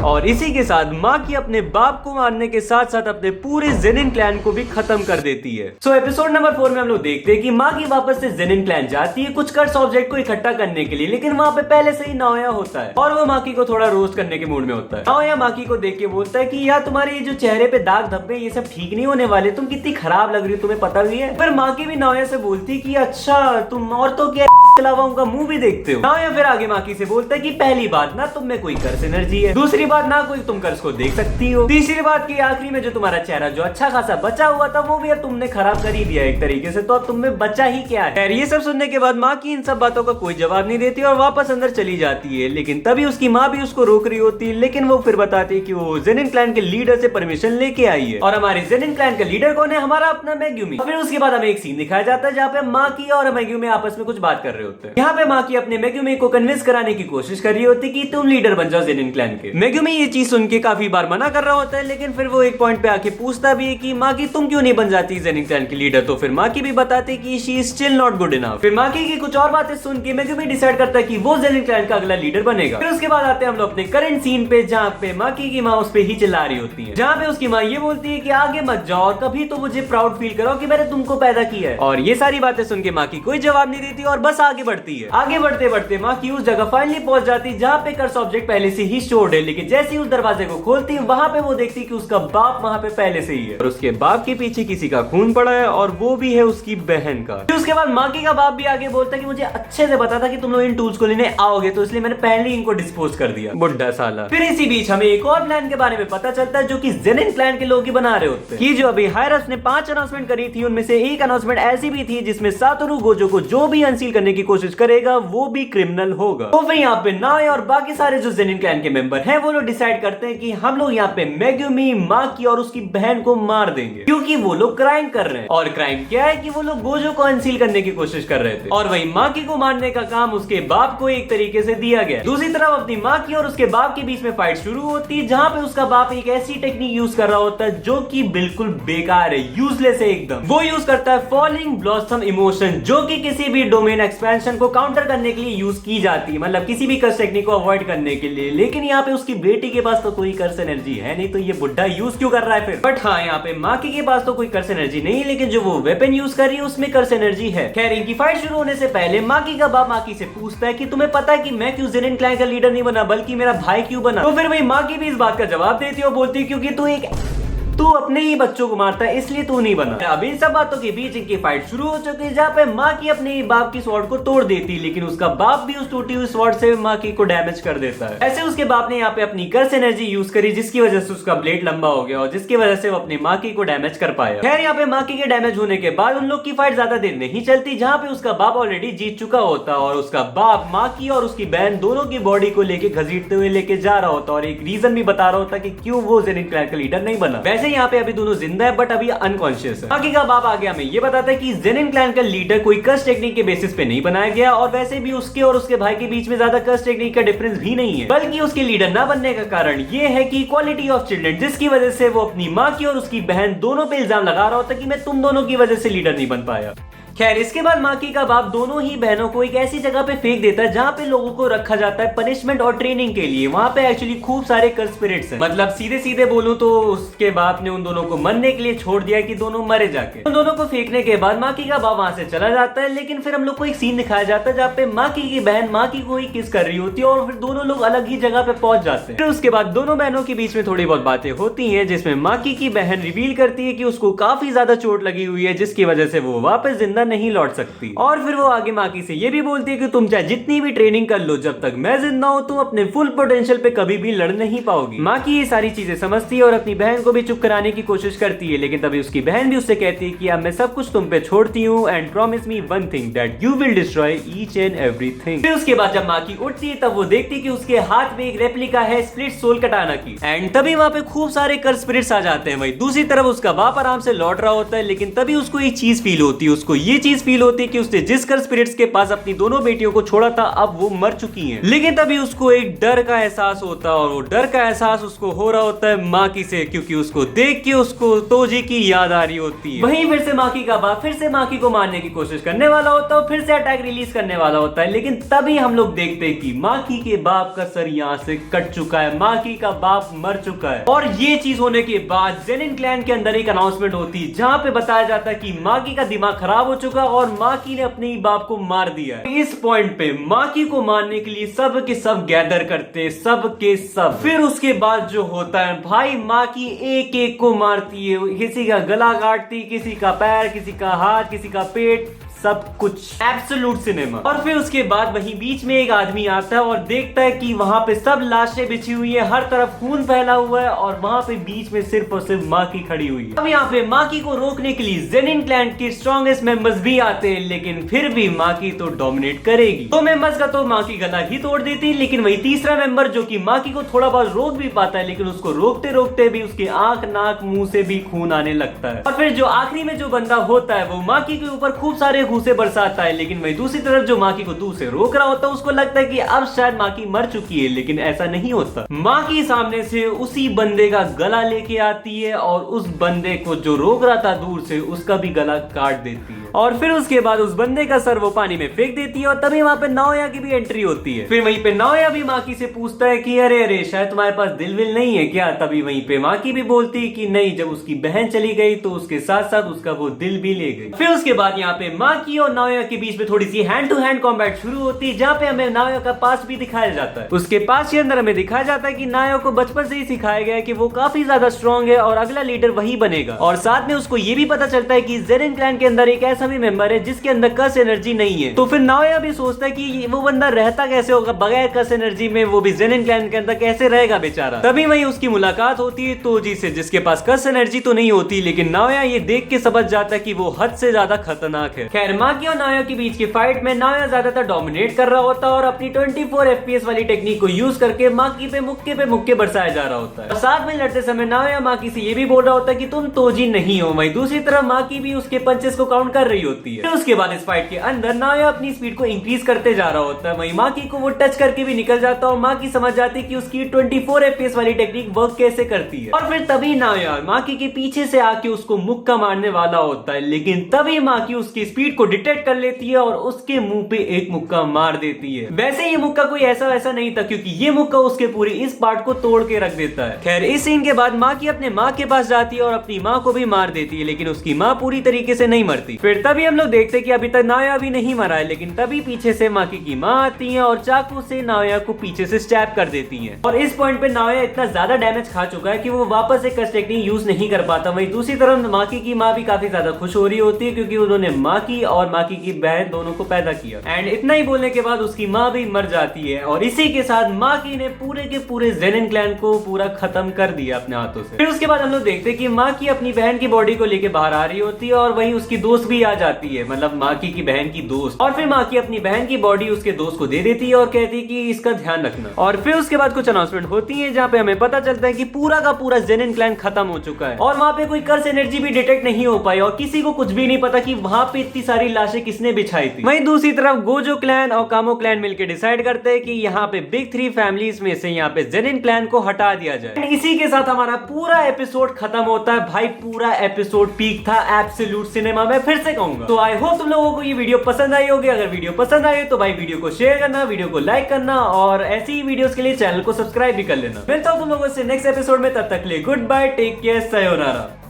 और इसी के साथ माकी अपने बाप को मारने के साथ साथ अपने पूरे जेनिन क्लैन को भी खत्म कर देती है। सो एपिसोड नंबर 4 में हम लोग देखते हैं कि माकी वापस से जेनिन क्लैन जाती है कुछ कर्स ऑब्जेक्ट को इकट्ठा करने के लिए, लेकिन वहाँ पे पहले से ही नाओया होता है और वो माकी को थोड़ा रोस्ट करने के मूड में होता है। नाओया माकी को देख के बोलता है कि यार तुम्हारे जो चेहरे पे दाग धब्बे ये सब ठीक नहीं होने वाले, तुम कितनी खराब लग रही हो, तुम्हें पता भी है। फिर माकी भी नाओया से बोलती कि अच्छा तुम औरतों के अलावा उनका मुंह भी देखते हो। नाओया फिर आगे माकी से बोलता है कि पहली बात ना तुम में कोई कर्स एनर्जी है, दूसरी बात ना कोई तुम कर्स को देख सकती हो, तीसरी बात की आखिरी में जो तुम्हारा चेहरा जो अच्छा खासा बचा हुआ था वो भी तुमने खराब कर ही दिया एक तरीके से, तो अब तुम में बचा ही क्या है। ये सब सुनने के बाद माकी इन सब बातों का कोई जवाब नहीं देती और वापस अंदर चली जाती है, लेकिन तभी उसकी माँ भी उसको रोक रही होती है, लेकिन वो फिर बताती है कि वो जेनिन क्लैन के लीडर से परमिशन लेके आई है। और हमारे जेनिन क्लैन का लीडर कौन है? हमारा अपना मेग्यूमी। फिर उसके बाद हमें एक सीन दिखाया जाता है जहाँ पे माकी और मेग्यूमी आपस में कुछ बात कर रहे होते हैं। यहाँ पे माकी अपने मेग्यूमी को कन्विंस कराने की कोशिश कर रही होती कि तुम लीडर बन जाओ जेनिन क्लैन के। मेग्यूमी ये चीज सुन के काफी बार मना कर रहा होता है, लेकिन फिर वो एक पॉइंट पे आके पूछता भी है कि माकी तुम क्यों नहीं बन जाती जेनिन क्लैन की लीडर, तो फिर माकी भी बताती कि she is still not good enough. फिर माकी की कुछ और बातें सुन के मेग्यूमी डिसाइड करता है कि वो जेनिन क्लैन का अगला लीडर बनेगा। फिर उसके बाद आते हैं हम लोग अपने करंट सीन पे जहाँ पे माकी की माँ उस पे ही चिल्ला रही होती है, जहाँ पे उसकी माँ ये बोलती है कि आगे मत जाओ और कभी तो मुझे प्राउड फील करो कि मैंने तुमको पैदा किया है। और ये सारी बातें सुन के माकी कोई जवाब नहीं देती और बस आगे बढ़ती है। आगे बढ़ते बढ़ते माकी उस जगह फाइनली पहुंच जाती है जहाँ पे कर्स ऑब्जेक्ट पहले से ही स्टोर्ड है, लेकिन जैसे ही उस दरवाजे को खोलती है वहाँ पे वो देखती है कि उसका बाप वहाँ पे पहले से ही है और उसके बाप के पीछे किसी का खून पड़ा है और वो भी है उसकी बहन का। फिर उसके बाद माकी का बाप भी आगे बोलता है कि मुझे अच्छे से पता था कि तुम लोग इन टूल्स को लेने आओगे, तो इसलिए मैंने पहले इनको डिस्पोज कर दिया, बुड्ढा साला। फिर इसी बीच हमें एक और प्लान के बारे में पता चलता है जो कि जेनिन क्लैन के लोग ही बना रहे होते हैं। कि जो अभी हायरस ने 5 अनाउंसमेंट करी थी उनमें से एक अनाउंसमेंट ऐसी भी थी जिसमें सातोरू गोजो को जो भी अनसील करने की कोशिश करेगा वो भी क्रिमिनल होगा। तो फिर यहाँ पे नाओया और बाकी सारे जो जेनिन क्लैन के मेंबर हैं वो लोग डिसाइड करते हैं कि हम लोग यहाँ पे मेग्यूमी, माकी और उसकी बहन को मार देंगे क्योंकि वो लोग क्राइम कर रहे हैं। और क्राइम क्या है कि वो लोग गोजो को अनसील करने की कोशिश कर रहे थे और वही माकी को मारने का काम उसके बाप को एक तरीके से दिया गया। दूसरी तरफ अपनी माकी और उसके बाप के बीच में फाइट शुरू होती है जहाँ पे उसका बाप एक ऐसी टेक्निक यूज कर रहा होता है जो कि बिल्कुल बेकार है, यूजलेस है एकदम। वो यूज करता है फॉलिंग ब्लॉसम इमोशन जो कि किसी भी डोमेन एक्सपेंशन को काउंटर करने के लिए यूज की जाती है, मतलब किसी भी कर्स टेक्निक को अवॉइड करने के लिए। लेकिन यहाँ पे उसकी बेटी के पास तो कोई कर्स एनर्जी है नहीं, तो ये बुड्ढा यूज क्यों कर रहा है फिर? बट हाँ, यहाँ पे माकी के पास तो कोई कर्स एनर्जी नहीं है, लेकिन जो वो वेपन यूज कर रही है उसमें कर्स एनर्जी है। खैर इनकी फाइट शुरू होने से पहले माकी का बाप माकी से पूछता है कि तुम्हें पता है कि मैं क्यों जेनिन क्लैन का लीडर नहीं बना बल्कि मेरा भाई क्यों बना? तो फिर वही माकी भी इस बात का जवाब देती है और बोलती है क्योंकि तू अपने ही बच्चों को मारता है इसलिए तू नहीं बना। अब इन सब बातों के बीच इनकी फाइट शुरू हो चुकी है जहाँ पे माकी अपने ही बाप की स्वॉर्ड को तोड़ देती है, लेकिन उसका बाप भी उस टूटी हुई स्वॉर्ड से माकी को डैमेज कर देता है। ऐसे उसके बाप ने यहाँ पे अपनी कर्स एनर्जी यूज करी जिसकी वजह से उसका ब्लेड लंबा हो गया और जिसकी वजह से वो अपनी माकी को डैमेज कर पाया। खैर यहाँ पे माकी के डैमेज होने के बाद उन लोग की फाइट ज्यादा देर नहीं चलती जहाँ पे उसका बाप ऑलरेडी जीत चुका होता और उसका बाप माकी और उसकी बहन दोनों की बॉडी को लेके घसीटते हुए लेके जा रहा होता और एक रीजन भी बता रहा होता कि क्यों वो जेनिन क्लैन का लीडर नहीं बना। वैसे यहाँ पे अभी दोनों जिंदा है बट अभी अनकॉन्शियस है। माकी का बाप आगे हमें ये बताता है कि जेनिन क्लैन का लीडर कोई कर्स टेक्निक के बेसिस पे नहीं बनाया गया और वैसे भी उसके और उसके भाई के बीच में ज्यादा कर्स टेक्निक का डिफरेंस भी नहीं है, बल्कि उसके लीडर ना बनने का कारण ये है कि इक्वालिटी ऑफ चिल्ड्रन, जिसकी वजह से वो अपनी माँ की और उसकी बहन दोनों पे इल्जाम लगा रहा होता कि मैं तुम दोनों की वजह से लीडर नहीं बन पाया। खैर इसके बाद माकी का बाप दोनों ही बहनों को एक ऐसी जगह पे फेंक देता है जहाँ पे लोगों को रखा जाता है पनिशमेंट और ट्रेनिंग के लिए। वहाँ पे एक्चुअली खूब सारे कर्स स्पिरिट्स हैं, मतलब सीधे सीधे बोलूं तो उसके बाप ने उन दोनों को मरने के लिए छोड़ दिया कि दोनों मरे जाके। उन दोनों को फेंकने के बाद माकी का बाप वहाँ से चला जाता है, लेकिन फिर हम लोग को एक सीन दिखाया जाता है जहाँ पे माकी की बहन माकी को ही किस कर रही होती है और फिर दोनों लोग अलग ही जगह पे पहुंच जाते हैं। फिर उसके बाद दोनों बहनों के बीच में थोड़ी बहुत बातें होती है जिसमें माकी की बहन रिवील करती है कि उसको काफी ज्यादा चोट लगी हुई है जिसकी वजह से वो वापस जिंदा नहीं लौट सकती। और फिर वो आगे माकी से ये भी बोलती है कि तुम चाहे जितनी भी ट्रेनिंग कर लो, जब तक मैं जिंदा हूं तुम अपने फुल पोटेंशियल पे कभी भी लड़ नहीं पाओगी। माकी ये सारी चीजें समझती है और अपनी बहन को भी चुप कराने की कोशिश करती है, लेकिन तभी उसकी बहन भी उससे कहती है कि अब मैं सब कुछ तुम पे छोड़ती हूँ and promise me one thing that you will destroy each and everything. फिर उसके बाद जब माकी उठती है तब वो देखती है कि उसके हाथ में एक रेप्लिका है स्प्लिट सोल कटाना की, एंड तभी वहां पे खूब सारे कर्स स्पिरिट्स आ जाते हैं। वही दूसरी तरफ उसका बाप आराम से लौट रहा होता है, लेकिन तभी उसको एक चीज फील होती है, उसको ये ये चीज फील होती है कि उसने जिस कर स्पिरिट्स के पास अपनी दोनों बेटियों को छोड़ा था अब वो मर चुकी हैं। लेकिन तभी उसको एक डर का एहसास होता है और वो डर का एहसास उसको हो रहा होता है माकी से, क्योंकि उसको देख के उसको तोजी की याद आ रही होती है। वहीं फिर से माकी का बाप फिर से माकी को मारने की कोशिश करने वाला होता है और फिर से अटैक रिलीज करने वाला होता है, लेकिन तभी हम लोग देखते हैं कि माकी के बाप का सर यहाँ से कट चुका है, माकी का बाप मर चुका है। और ये चीज होने के बाद जेनिन क्लैन के अंदर एक अनाउंसमेंट होती है जहां पे बताया जाता है कि माकी का दिमाग खराब हो चुका और माकी ने अपने ही बाप को मार दिया है। इस पॉइंट पे माकी को मारने के लिए सब के सब गैदर करते, सब के सब। फिर उसके बाद जो होता है भाई, माकी एक एक को मारती है, किसी का गला काटती, किसी का पैर, किसी का हाथ, किसी का पेट, सब कुछ एब्सोल्यूट सिनेमा। और फिर उसके बाद वहीं बीच में एक आदमी आता है और देखता है कि वहां पे सब लाशें बिछी हुई है, हर तरफ खून फैला हुआ है और वहां पे बीच में सिर्फ और सिर्फ माकी खड़ी हुई है। अब यहाँ पे माकी को रोकने के लिए जेनिन क्लैन के स्ट्रॉन्गेस्ट मेंबर्स भी आते हैं, लेकिन फिर भी माकी तो डोमिनेट करेगी। तो मेंबर्स का तो माकी गला ही तोड़ देती है, लेकिन वही तीसरा मेंबर जो कि माकी को थोड़ा बहुत रोक भी पाता है, लेकिन उसको रोकते रोकते भी उसके आंख, नाक, मुंह से भी खून आने लगता है। और फिर जो आखिरी में जो बंदा होता है वो माकी के ऊपर खूब सारे घूंसे बरसाता है, लेकिन वही दूसरी तरफ जो माकी को दूर से रोक रहा होता है उसको लगता है कि अब शायद माकी मर चुकी है, लेकिन ऐसा नहीं होता। माकी सामने से उसी बंदे का गला लेके आती है और उस बंदे को जो रोक रहा था दूर से उसका भी गला काट देती है और फिर उसके बाद उस बंदे का सर वो पानी में फेंक देती है और तभी वहां पे नाओया की भी एंट्री होती है। फिर वहीं पे नाओया भी माकी से पूछता है कि अरे अरे शायद तुम्हारे पास दिल विल नहीं है क्या। तभी वहीं पे माकी भी बोलती है कि नहीं, जब उसकी बहन चली गई तो उसके साथ साथ उसका वो दिल भी ले गई। फिर उसके बाद यहाँ पे माकी और नाओया के बीच में थोड़ी सी हैंड टू हैंड कॉम्बैट शुरू होती है, जहाँ पे हमें नाओया का पास भी दिखाया जाता है। उसके पास के अंदर हमें दिखाया जाता है कि नाओया को बचपन से ही सिखाया गया है कि वो काफी ज्यादा स्ट्रॉन्ग है और अगला लीडर वही बनेगा। और साथ में उसको ये भी पता चलता है कि जेनिन क्लैन के अंदर एक ऐसा भी मेंबर है जिसके अंदर कस एनर्जी नहीं है। तो फिर नाओया भी सोचता है कि वो बंदा रहता कैसे होगा बगैर कस एनर्जी में, वो भी जेनिन क्लैन के अंदर कैसे रहेगा बेचारा। तभी वही उसकी मुलाकात होती है तोजी से, जिसके पास कस एनर्जी तो नहीं होती, लेकिन नाओया ये देख के समझ जाता है कि वो हद से ज्यादा खतरनाक है। खैर माकी और नाओया के बीच की फाइट में नाओया ज्यादातर डोमिनेट कर रहा होता है और अपनी 24 FPS वाली टेक्निक को यूज करके माकी पे मुक्के बरसाया जा रहा होता है। और साथ में लड़ते समय नाओया माकी से ये भी बोल रहा होता है कि तुम तोजी नहीं हो। वहीं दूसरी तरफ माकी भी उसके पंचेस को काउंट कर रही होती है। फिर उसके बाद इस फाइट के अंदर नाओया अपनी स्पीड को इंक्रीज करते जा रहा होता है, वहीं माकी को वो टच करके भी निकल जाता है और माकी समझ जाती है कि उसकी 24 FPS वाली टेक्निक वर्क कैसे करती है। और फिर तभी नाओया माकी के पीछे से आके उसको मुक्का मारने वाला होता है, लेकिन तभी माकी उसकी स्पीड को डिटेक्ट कर लेती है और उसके मुंह पे एक मुक्का मार देती है। वैसे ये मुक्का कोई ऐसा वैसा नहीं था, क्योंकि ये मुक्का उसके पूरे इस पार्ट को तोड़ के रख देता है। खैर इस सीन के बाद माकी अपने माँ के पास जाती है और अपनी माँ को भी मार देती है, लेकिन उसकी माँ पूरी तरीके से नहीं मरती। फिर तभी हम लोग देखते हैं कि अभी तक नाओया भी नहीं मरा है, लेकिन तभी पीछे से माकी की माँ आती है और चाकू से नाओया को पीछे से स्टैब कर देती है। और इस पॉइंट पे नाओया इतना ज्यादा डैमेज खा चुका है कि वो वापस से कस टेक्निक यूज नहीं कर पाता। वहीं दूसरी तरफ माकी की माँ भी काफी ज्यादा खुश हो रही होती है, क्योंकि उन्होंने माकी और माकी की बहन दोनों को पैदा किया। एंड इतना ही बोलने के बाद उसकी माँ भी मर जाती है और इसी के साथ माकी ने पूरे के पूरे जेनिन क्लैन को पूरा खत्म कर दिया अपने हाथों से। फिर उसके बाद हम लोग देखते हैं कि माकी अपनी बहन की बॉडी को लेके बाहर आ रही होती है और वहीं उसकी दोस्त भी आ जाती है, मतलब माकी की बहन की दोस्त। और फिर माकी अपनी बहन की बॉडी उसके दोस्त को दे देती है और कहती है कि इसका ध्यान रखना। और फिर उसके बाद कुछ अनाउंसमेंट होती है जहाँ पे हमें पता चलता है कि पूरा का पूरा जेनिन क्लैन खत्म हो चुका है और वहाँ पे कोई कर्स एनर्जी भी डिटेक्ट नहीं हो पाई और किसी को कुछ भी नहीं पता कि वहाँ पे इतनी सारी लाशें किसने बिछाई थी। वहीं दूसरी तरफ गोजो क्लैन और कामो क्लैन मिलकर डिसाइड करते हैं कि यहाँ पे बिग 3 फैमिलीज में से यहाँ पे जेनिन क्लैन को हटा दिया जाए। इसी के साथ हमारा पूरा एपिसोड खत्म होता है। भाई पूरा एपिसोड पीक था एब्सोल्यूट सिनेमा, मैं फिर से कहूंगा। तो आई होप तुम लोगों को ये वीडियो पसंद आई होगी। अगर वीडियो पसंद आई तो भाई वीडियो को शेयर करना, वीडियो को लाइक करना और ऐसी ही वीडियोस के लिए चैनल को सब्सक्राइब भी कर लेना। मिलता हूँ तुम लोगों से नेक्स्ट एपिसोड में, तब तक के लिए goodbye, take care, sayonara.